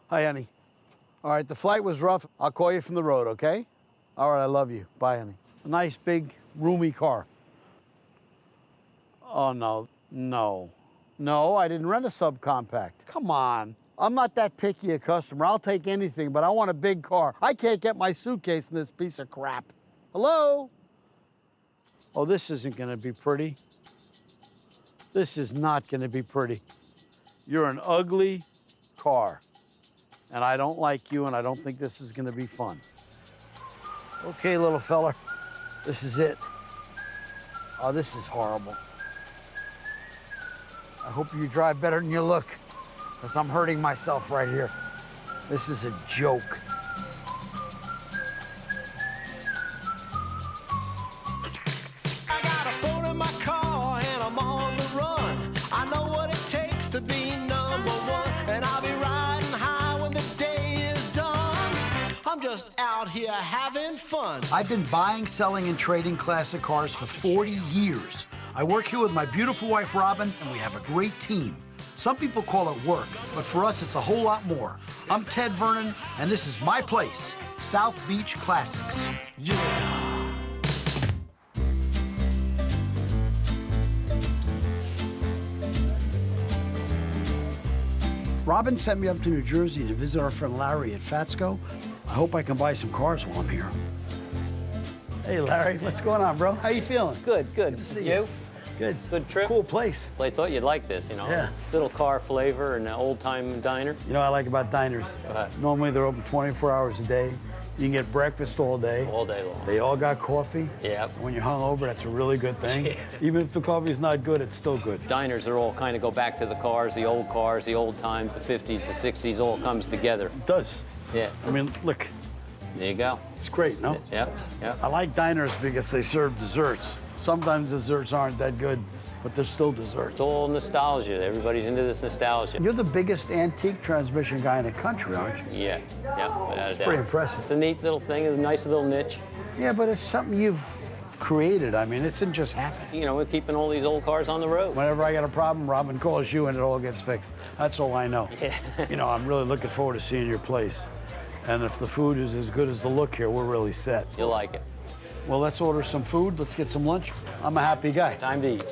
Hi, honey. All right, the flight was rough. I'll call you from the road, okay? All right, I love you. Bye, honey. A nice, big, roomy car. Oh, no. No. No, I didn't rent a subcompact. Come on. I'm not that picky a customer. I'll take anything, but I want a big car. I can't get my suitcase in this piece of crap. Hello? Oh, this isn't gonna be pretty. This is not gonna be pretty. You're an ugly car, and I don't like you, and I don't think this is gonna be fun. Okay, little fella, this is it. Oh, this is horrible. I hope you drive better than you look, because I'm hurting myself right here. This is a joke. I got a phone in my car and I'm on the run. I know what it takes to be #1, and I'll be riding high when the day is done. I'm just out here having fun. I've been buying, selling, and trading classic cars for 40 years. I work here with my beautiful wife, Robin, and we have a great team. Some people call it work, but for us, it's a whole lot more. I'm Ted Vernon, and this is my place, South Beach Classics. Yeah. Robin sent me up to New Jersey to visit our friend Larry at Fatsco. I hope I can buy some cars while I'm here. Hey, Larry, what's going on, bro? How you feeling? Good, good. Good to see you. Good. Good trip? Cool place. Well, I thought you'd like this, you know? Yeah. Little car flavor and an old-time diner. You know what I like about diners? Normally they're open 24 hours a day. You can get breakfast all day. All day long. They all got coffee. Yeah. When you're hungover, that's a really good thing. Yeah. Even if the coffee's not good, it's still good. Diners are all kind of go back to the cars, the old times, the 50s, the 60s, all comes together. It does. Yeah. I mean, look, There you go. it's great, no? Yeah, yeah. I like diners because they serve desserts. Sometimes desserts aren't that good, but they're still desserts. It's all nostalgia. Everybody's into this nostalgia. You're the biggest antique transmission guy in the country, aren't you? Yeah, yeah, without a doubt. Pretty impressive. It's a neat little thing, a nice little niche. Yeah, but it's something you've created. I mean, it didn't just happen. You know, we're keeping all these old cars on the road. Whenever I got a problem, Robin calls you and it all gets fixed. That's all I know. Yeah. You know, I'm really looking forward to seeing your place. And if the food is as good as the look here, we're really set. You'll like it. Well, let's order some food. Let's get some lunch. I'm a happy guy. Time to eat.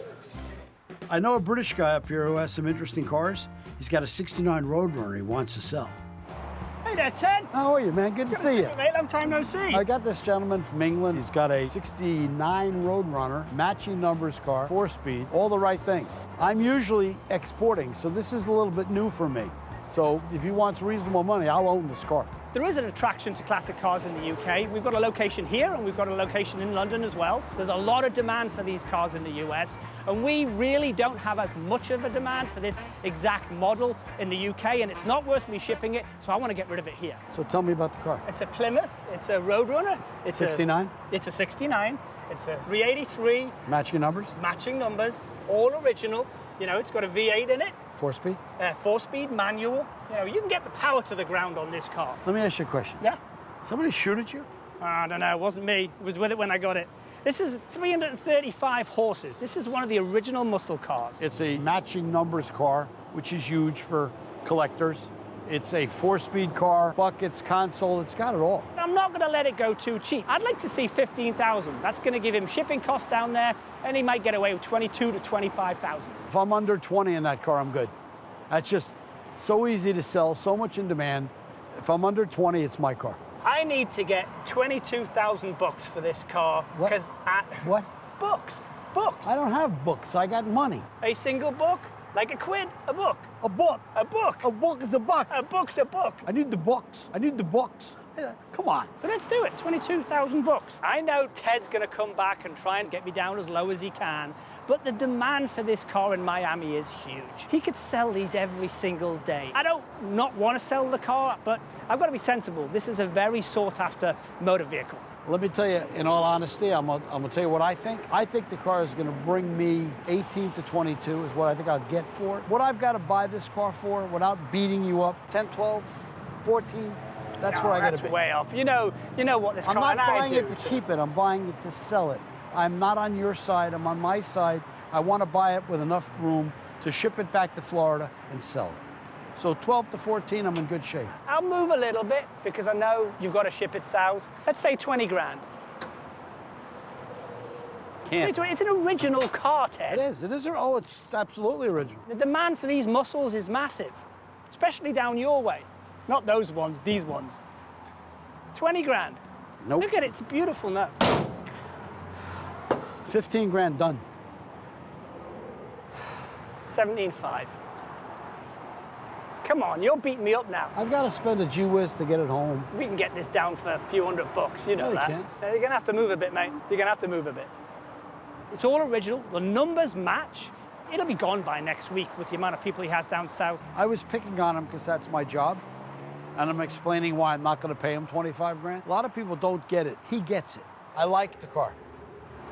I know a British guy up here who has some interesting cars. He's got a '69 Roadrunner he wants to sell. Hey there, Ted. How are you, man? Good to see you. Mate, long time no see. I got this gentleman from England. He's got a '69 Roadrunner, matching numbers car, 4-speed, all the right things. I'm usually exporting, so this is a little bit new for me. So if he wants reasonable money, I'll own this car. There is an attraction to classic cars in the UK. We've got a location here and we've got a location in London as well. There's a lot of demand for these cars in the US, and we really don't have as much of a demand for this exact model in the UK, and it's not worth me shipping it, so I want to get rid of it here. So tell me about the car. It's a Plymouth, it's a Roadrunner. It's 69? It's a 69. It's a 383. Matching numbers? Matching numbers, all original. You know, it's got a V8 in it. 4-speed? 4-speed manual. You know, you can get the power to the ground on this car. Let me ask you a question. Yeah? Somebody shoot at you? I don't know, it wasn't me. It was with it when I got it. This is 335 horses. This is one of the original muscle cars. It's a matching numbers car, which is huge for collectors. It's a 4-speed car, buckets, console, it's got it all. I'm not gonna let it go too cheap. I'd like to see 15,000. That's gonna give him shipping costs down there, and he might get away with 22 to 25,000. If I'm under 20 in that car, I'm good. That's just so easy to sell, so much in demand. If I'm under 20, it's my car. I need to get 22,000 bucks for this car. What? What? Books. Books. I don't have books, I got money. A single book? Like a quid? A book. A book. A book. A book is a buck. A book's a book. I need the books. I need the books. Yeah, come on. So let's do it, 22,000 bucks. I know Ted's gonna come back and try and get me down as low as he can, but the demand for this car in Miami is huge. He could sell these every single day. I don't not want to sell the car, but I've got to be sensible. This is a very sought after motor vehicle. Let me tell you, in all honesty, I'm gonna tell you what I think. I think the car is gonna bring me 18 to 22 is what I think I'll get for it. What I've got to buy this car for without beating you up, 10, 12, 14, that's where I got to be. That's way off. You know what this car I'm not and I buying do. it to keep it, I'm buying it to sell it. I'm not on your side, I'm on my side. I want to buy it with enough room to ship it back to Florida and sell it. So 12 to 14, I'm in good shape. I'll move a little bit because I know you've got to ship it south. Let's say 20 grand. Can't. Say 20. It's an original car, Ted. It is. Oh, it's absolutely original. The demand for these muscles is massive, especially down your way. Not those ones, these ones. 20 grand. Nope. Look at it, it's beautiful now. 15 grand done. 17.5. Come on, you're beating me up now. I've got to spend a gee-whiz to get it home. We can get this down for a few $100, you know No, you that. can't. You're gonna have to move a bit, mate. You're gonna have to move a bit. It's all original, the numbers match. It'll be gone by next week with the amount of people he has down south. I was picking on him because that's my job, and I'm explaining why I'm not going to pay him 25 grand. A lot of people don't get it. He gets it. I like the car.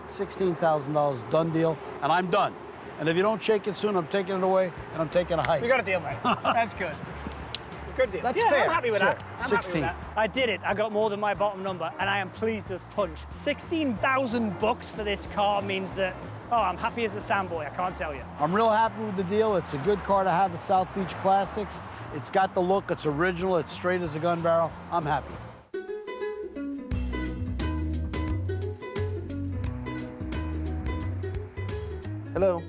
$16,000, done deal, and I'm done. And if you don't shake it soon, I'm taking it away, and I'm taking a hike. We got a deal, mate. That's good. Good deal. That's yeah, fair. I'm happy with Sure. that. I'm 16. happy with that. I did it. I got more than my bottom number, and I am pleased as punch. $16,000 for this car means that, oh, I'm happy as a sandboy, I can't tell you. I'm real happy with the deal. It's a good car to have at South Beach Classics. It's got the look, it's original, it's straight as a gun barrel. I'm happy. Hello.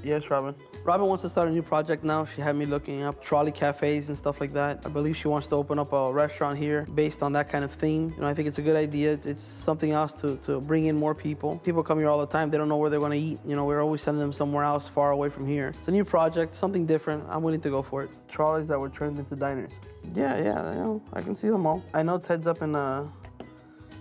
Yes, Robin. Robin wants to start a new project now. She had me looking up trolley cafes and stuff like that. I believe she wants to open up a restaurant here based on that kind of theme. You know, I think it's a good idea. It's something else to bring in more people. People come here all the time. They don't know where they're going to eat. You know, we're always sending them somewhere else far away from here. It's a new project, something different. I'm willing to go for it. Trolleys that were turned into diners. Yeah, you know, I can see them all. I know Ted's up in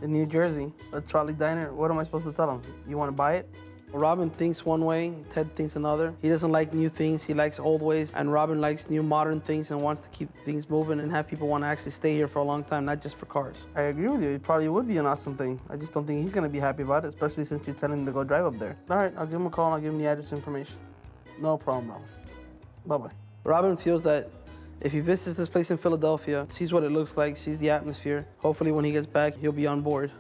New Jersey, a Trolley Diner. What am I supposed to tell him? You want to buy it? Robin thinks one way, Ted thinks another. He doesn't like new things, he likes old ways, and Robin likes new modern things and wants to keep things moving and have people want to actually stay here for a long time, not just for cars. I agree with you, it probably would be an awesome thing. I just don't think he's gonna be happy about it, especially since you're telling him to go drive up there. All right, I'll give him a call and I'll give him the address information. No problem, Robin. Bye-bye. Robin feels that if he visits this place in Philadelphia, sees what it looks like, sees the atmosphere, hopefully when he gets back, he'll be on board.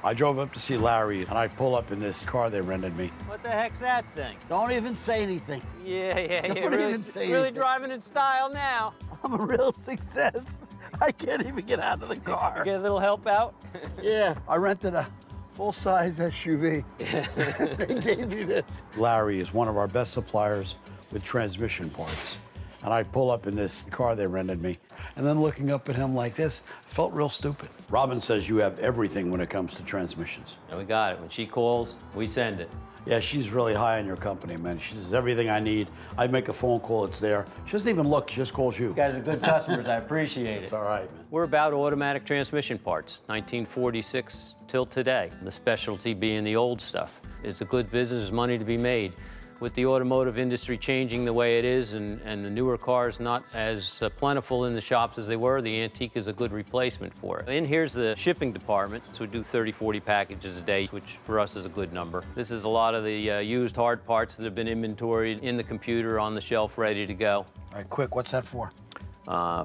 I drove up to see Larry, and I pull up in this car they rented me. What the heck's that thing? Don't even say anything. Yeah, Don't really, even say really anything. driving in style now. I'm a real success. I can't even get out of the car. Get a little help out? Yeah, I rented a full-size SUV. They gave me this. Larry is one of our best suppliers with transmission parts. And I pull up in this car they rented me. And then looking up at him like this, I felt real stupid. Robin says you have everything when it comes to transmissions. Yeah, we got it. When she calls, we send it. Yeah, she's really high in your company, man. She says everything I need. I make a phone call, it's there. She doesn't even look, she just calls you. You guys are good customers. I appreciate it. It's all right, man. We're about automatic transmission parts, 1946 till today. The specialty being the old stuff. It's a good business, there's money to be made. With the automotive industry changing the way it is and the newer cars not as plentiful in the shops as they were, the antique is a good replacement for it. And here's the shipping department. So we do 30, 40 packages a day, which for us is a good number. This is a lot of the used hard parts that have been inventoried in the computer on the shelf ready to go. All right, quick, what's that for?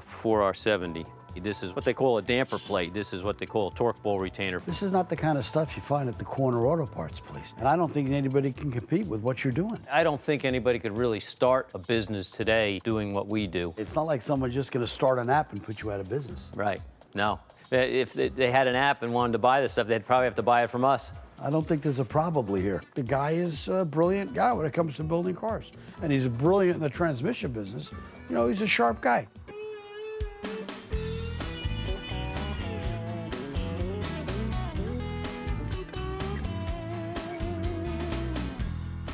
For our 70. This is what they call a damper plate. This is what they call a torque bowl retainer. This is not the kind of stuff you find at the corner auto parts place. And I don't think anybody can compete with what you're doing. I don't think anybody could really start a business today doing what we do. It's not like someone's just gonna start an app and put you out of business. Right, no. If they had an app and wanted to buy this stuff, they'd probably have to buy it from us. I don't think there's a probably here. The guy is a brilliant guy when it comes to building cars. And he's brilliant in the transmission business. You know, he's a sharp guy.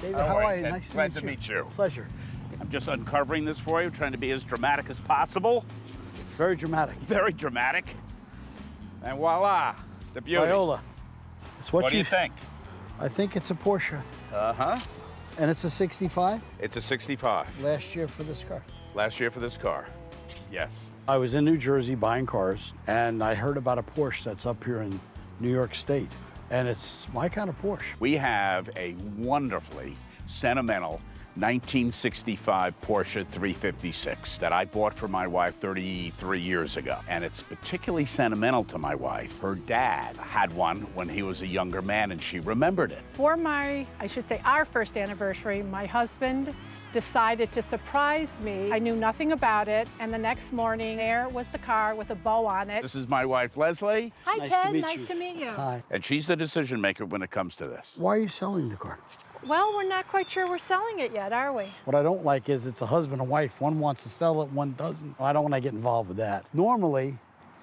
David, how are you? Ted. Nice Glad to to meet you. Pleasure. I'm just uncovering this for you, trying to be as dramatic as possible. Very dramatic. Very dramatic. And voila, the beauty. Viola. It's What do you think? I think it's a Porsche. Uh-huh. And it's a 65 It's a 65. last year for this car. Last year for this car. Yes. I was in New Jersey buying cars, and I heard about a Porsche that's up here in New York State. And it's my kind of Porsche. We have a wonderfully sentimental 1965 Porsche 356 that I bought for my wife 33 years ago. And it's particularly sentimental to my wife. Her dad had one when he was a younger man, and she remembered it. For our first anniversary, my husband decided to surprise me. I knew nothing about it, and the next morning, there was the car with a bow on it. This is my wife, Leslie. Hi, Nice Ted. to meet Nice you. to meet you. Hi. And she's the decision maker when it comes to this. Why are you selling the car? Well, we're not quite sure we're selling it yet, are we? What I don't like is it's a husband and wife. One wants to sell it, one doesn't. I don't want to get involved with that. Normally,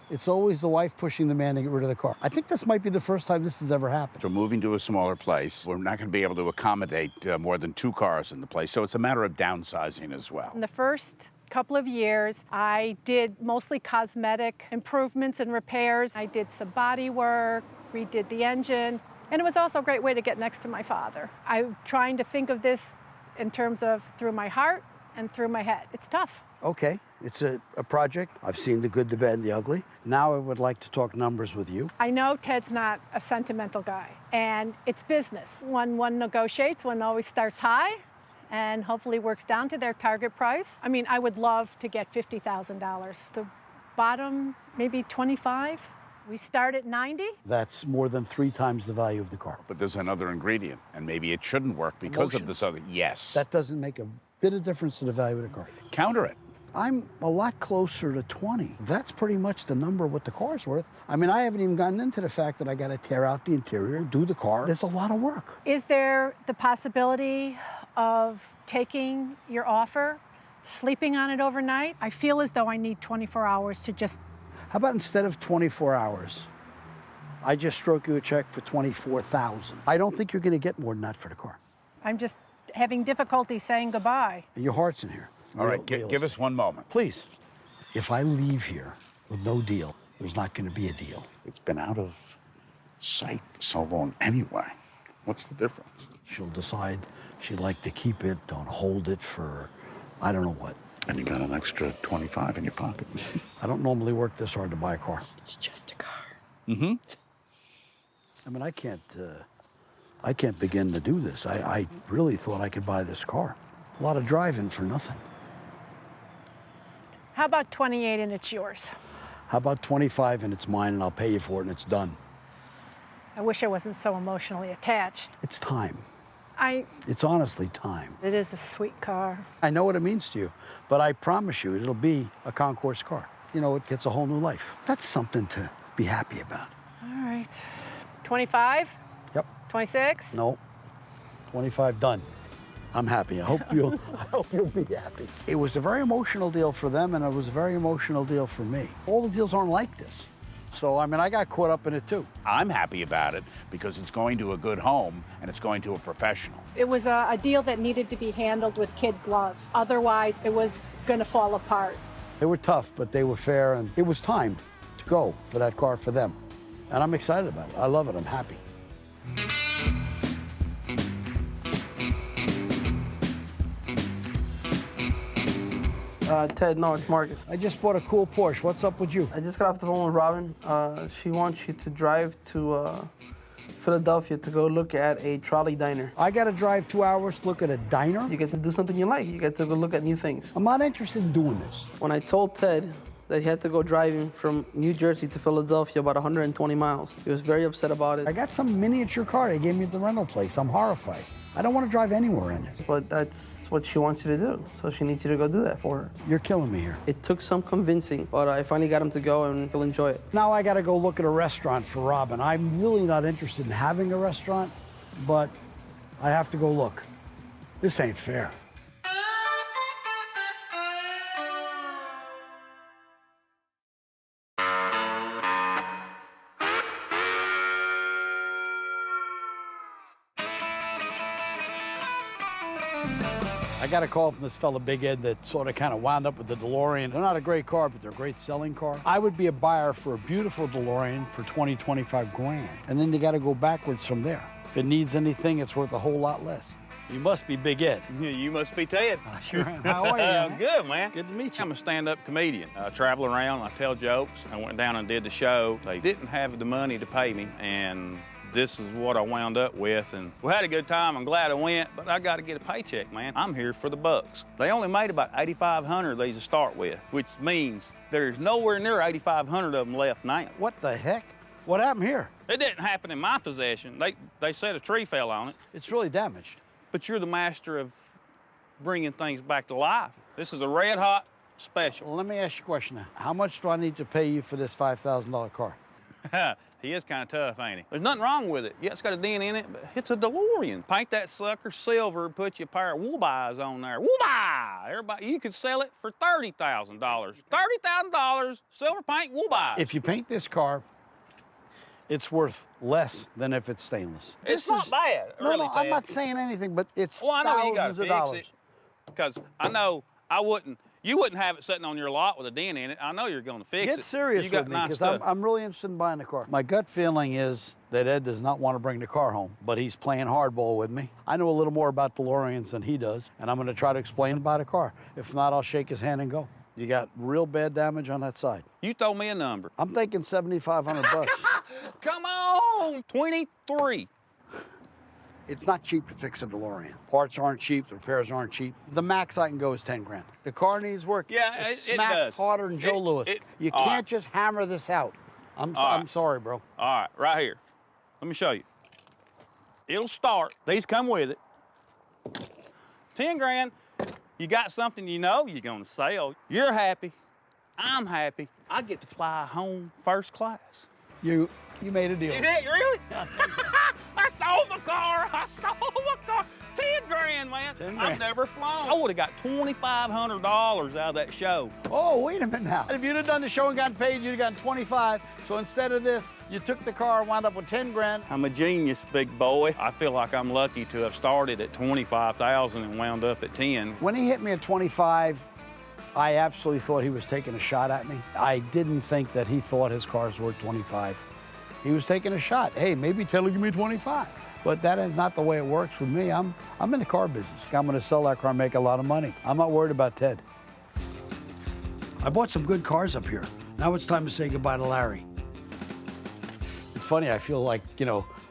it's always the wife pushing the man to get rid of the car. I think this might be the first time this has ever happened. So moving to a smaller place, we're not going to be able to accommodate more than 2 cars in the place. So it's a matter of downsizing as well. In the first couple of years, I did mostly cosmetic improvements and repairs. I did some body work, redid the engine, and it was also a great way to get next to my father. I'm trying to think of this in terms of through my heart and through my head. It's tough. Okay, it's a project. I've seen the good, the bad, and the ugly. Now I would like to talk numbers with you. I know Ted's not a sentimental guy, and it's business. When one negotiates, one always starts high and hopefully works down to their target price. I mean, I would love to get $50,000. The bottom, maybe 25. We start at 90. That's more than 3 times the value of the car. But there's another ingredient, and maybe it shouldn't work because Emotion. of this other. Yes. That doesn't make a bit of difference to the value of the car. Counter it. I'm a lot closer to 20. That's pretty much the number of what the car's worth. I mean, I haven't even gotten into the fact that I got to tear out the interior, do the car. There's a lot of work. Is there the possibility of taking your offer, sleeping on it overnight? I feel as though I need 24 hours to just... How about instead of 24 hours, I just stroke you a check for $24,000. I don't think you're going to get more than that for the car. I'm just having difficulty saying goodbye. And your heart's in here. All right, give us one moment. Please. If I leave here with no deal, there's not going to be a deal. It's been out of sight for so long anyway. What's the difference? She'll decide she'd like to keep it, don't hold it for I don't know what. And you got an extra 25 in your pocket. I don't normally work this hard to buy a car. It's just a car. Mm-hmm. I mean, I can't begin to do this. I really thought I could buy this car. A lot of driving for nothing. How about 28 and it's yours? How about 25 and it's mine and I'll pay you for it and it's done? I wish I wasn't so emotionally attached. It's time. It It's honestly time. is a sweet car. I know what it means to you, but I promise you it'll be a concourse car. You know, it gets a whole new life. That's something to be happy about. All right. 25? Yep. 26? No. 25 done. I'm happy. I hope you'll be happy. It was a very emotional deal for them, and it was a very emotional deal for me. All the deals aren't like this. So, I mean, I got caught up in it too. I'm happy about it because it's going to a good home and it's going to a professional. It was a deal that needed to be handled with kid gloves. Otherwise, it was going to fall apart. They were tough, but they were fair, and it was time to go for that car for them. And I'm excited about it. I love it. I'm happy. Ted, no, it's Marcus. I just bought a cool Porsche. What's up with you? I just got off the phone with Robin. She wants you to drive to Philadelphia to go look at a Trolley Diner. I got to drive 2 hours to look at a diner? You get to do something you like. You get to go look at new things. I'm not interested in doing this. When I told Ted that he had to go driving from New Jersey to Philadelphia about 120 miles, he was very upset about it. I got some miniature car they gave me at the rental place. I'm horrified. I don't want to drive anywhere in it. But that's what she wants you to do, so she needs you to go do that for her. You're killing me here. It took some convincing, but I finally got him to go, and he'll enjoy it. Now I got to go look at a restaurant for Robin. I'm really not interested in having a restaurant, but I have to go look. This ain't fair. I got a call from this fella, Big Ed, that sort of kind of wound up with the DeLorean. They're not a great car, but they're a great selling car. I would be a buyer for a beautiful DeLorean for 20, 25 grand. And then you got to go backwards from there. If it needs anything, it's worth a whole lot less. You must be Big Ed. You must be Ted. Sure am. How are you, man? Good, man. Good to meet you. I'm a stand-up comedian. I travel around, I tell jokes. I went down and did the show. They didn't have the money to pay me, and This is what I wound up with, and we had a good time. I'm glad I went, but I got to get a paycheck, man. I'm here for the bucks. They only made about 8,500 of these to start with, which means there's nowhere near 8,500 of them left now. What the heck? What happened here? It didn't happen in my possession. They said a tree fell on it. It's really damaged. But you're the master of bringing things back to life. This is a red hot special. Well, let me ask you a question now. How much do I need to pay you for this $5,000 car? He is kind of tough, ain't he? There's nothing wrong with it. Yeah, it's got a dent in it, but it's a DeLorean. Paint that sucker silver and put you a pair of wool eyes on there. Wool eye! Everybody, you could sell it for $30,000. $30,000, silver paint, wool eyes. If you paint this car, it's worth less than if it's stainless. It's not bad, No, really, no, I'm Ted. not saying anything, but it's Well, I know you gotta thousands of fix dollars. it, because I know you wouldn't have it sitting on your lot with a dent in it. I know you're gonna fix it. Get serious You got with me, nice because stuff. I'm really interested in buying the car. My gut feeling is that Ed does not want to bring the car home, but he's playing hardball with me. I know a little more about DeLoreans than he does, and I'm going to try to explain about a car. If not, I'll shake his hand and go. You got real bad damage on that side. You throw me a number. I'm thinking $7,500. Come on, 23. It's not cheap to fix a DeLorean. Parts aren't cheap, the repairs aren't cheap. The max I can go is 10 grand. The car needs work. Yeah, it's it smacked does. harder than Joe Louis. You all can't right. just hammer this out. I'm right. sorry, bro. All right, right here. Let me show you. It'll start. These come with it. 10 grand. You got something you know you're gonna sell. You're happy. I'm happy. I get to fly home first class. You made a deal. You did? Really? I sold my car. I sold my car. 10 grand, man. 10 grand. I've never flown. I would have got $2,500 out of that show. Oh, wait a minute now. If you'd have done the show and gotten paid, you'd have gotten 25. So instead of this, you took the car and wound up with 10 grand. I'm a genius, big boy. I feel like I'm lucky to have started at 25,000 and wound up at 10. When he hit me at 25, I absolutely thought he was taking a shot at me. I didn't think that he thought his car's worth 25. He was taking a shot. Hey, maybe Ted will give me 25. But that is not the way it works with me. I'm in the car business. I'm gonna sell that car and make a lot of money. I'm not worried about Ted. I bought some good cars up here. Now it's time to say goodbye to Larry. It's funny, I feel like,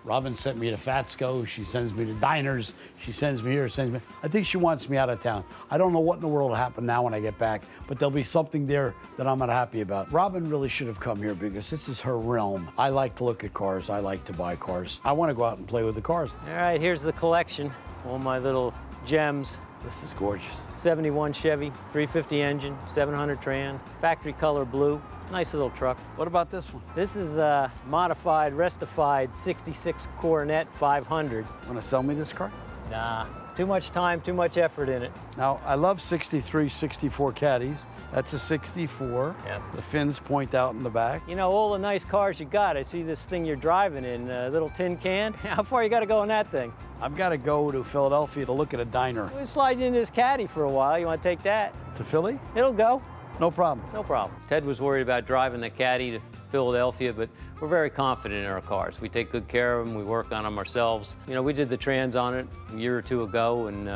Robin sent me to Fatsco, she sends me to diners, she sends me here, sends me. I think she wants me out of town. I don't know what in the world will happen now when I get back, but there'll be something there that I'm not happy about. Robin really should have come here because this is her realm. I like to look at cars, I like to buy cars. I want to go out and play with the cars. All right, here's the collection. All my little gems. This is gorgeous. 71 Chevy, 350 engine, 700 Trans, factory color blue. Nice little truck. What about this one? This is a modified, restified 66 Coronet 500. Want to sell me this car? Nah, too much time, too much effort in it. Now, I love 63, 64 caddies. That's a 64. Yep. The fins point out in the back. You know, all the nice cars you got. I see this thing you're driving in, a little tin can. How far you got to go in that thing? I've got to go to Philadelphia to look at a diner. We'll slide into this caddy for a while. You want to take that? To Philly? It'll go. No problem. No problem. Ted was worried about driving the caddy to Philadelphia, but we're very confident in our cars. We take good care of them. We work on them ourselves. We did the trans on it a year or two ago, and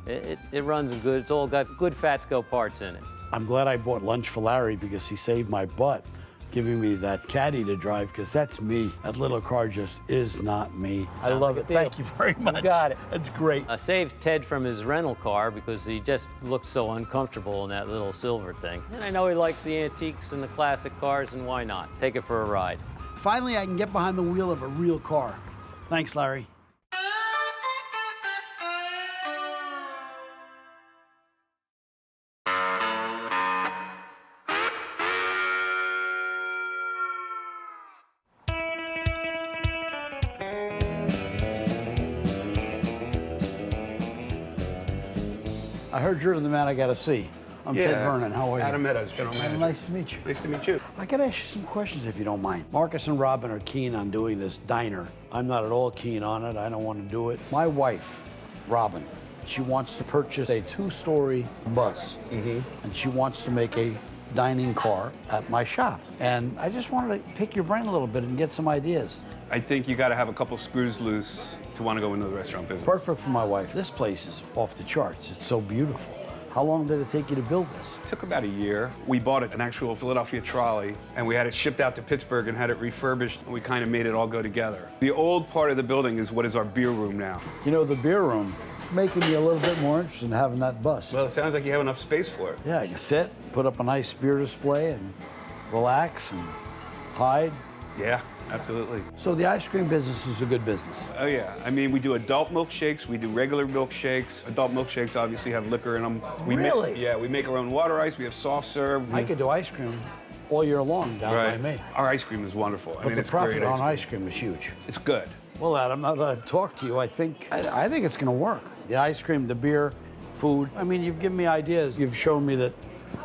it runs good. It's all got good Fatsco parts in it. I'm glad I bought lunch for Larry because he saved my butt giving me that caddy to drive, because that's me. That little car just is not me. I love it. Thank you very much. You got it. That's great. I saved Ted from his rental car because he just looked so uncomfortable in that little silver thing. And I know he likes the antiques and the classic cars, and why not? Take it for a ride. Finally, I can get behind the wheel of a real car. Thanks, Larry. I heard you're the man I gotta see. I'm Ted Vernon. How are you? Adam Meadows, general manager. Nice to meet you. Nice to meet you. I gotta ask you some questions if you don't mind. Marcus and Robin are keen on doing this diner. I'm not at all keen on it. I don't want to do it. My wife, Robin, she wants to purchase a 2-story bus, and she wants to make a dining car at my shop. And I just wanted to pick your brain a little bit and get some ideas. I think you got to have a couple screws loose to want to go into the restaurant business. Perfect for my wife. This place is off the charts. It's so beautiful. How long did it take you to build this? It took about a year. We bought an actual Philadelphia trolley, and we had it shipped out to Pittsburgh and had it refurbished, and we kind of made it all go together. The old part of the building is what is our beer room now. You know, the beer room, it's making me a little bit more interested in having that bus. Well, it sounds like you have enough space for it. Yeah, you sit, put up a nice beer display, and relax and hide. Yeah, absolutely. So the ice cream business is a good business. Oh, yeah. I mean, we do adult milkshakes, we do regular milkshakes. Adult milkshakes obviously have liquor in them. Really? Yeah, we make our own water ice, we have soft serve. I could do ice cream all year long down by me. Our ice cream is wonderful. But the it's profit great on ice cream is huge. It's good. Well, Adam, now that I've talked to you, I think it's going to work. The ice cream, the beer, food. I mean, you've given me ideas. You've shown me that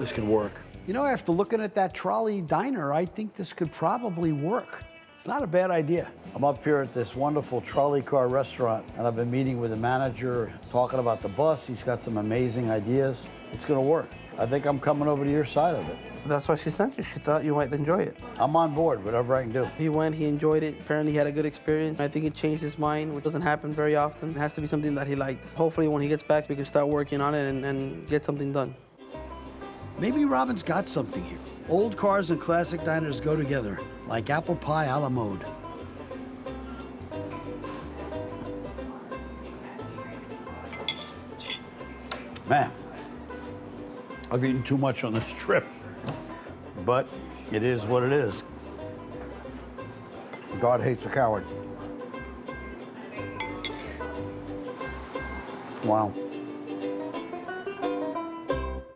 this could work. You know, after looking at that Trolley Diner, I think this could probably work. It's not a bad idea. I'm up here at this wonderful trolley car restaurant, and I've been meeting with the manager, talking about the bus. He's got some amazing ideas. It's going to work. I think I'm coming over to your side of it. That's why she sent you. She thought you might enjoy it. I'm on board, whatever I can do. He went, he enjoyed it. Apparently he had a good experience. I think it changed his mind, which doesn't happen very often. It has to be something that he liked. Hopefully when he gets back, we can start working on it and get something done. Maybe Robin's got something here. Old cars and classic diners go together, like apple pie a la mode. Man, I've eaten too much on this trip, but it is what it is. God hates a coward. Wow.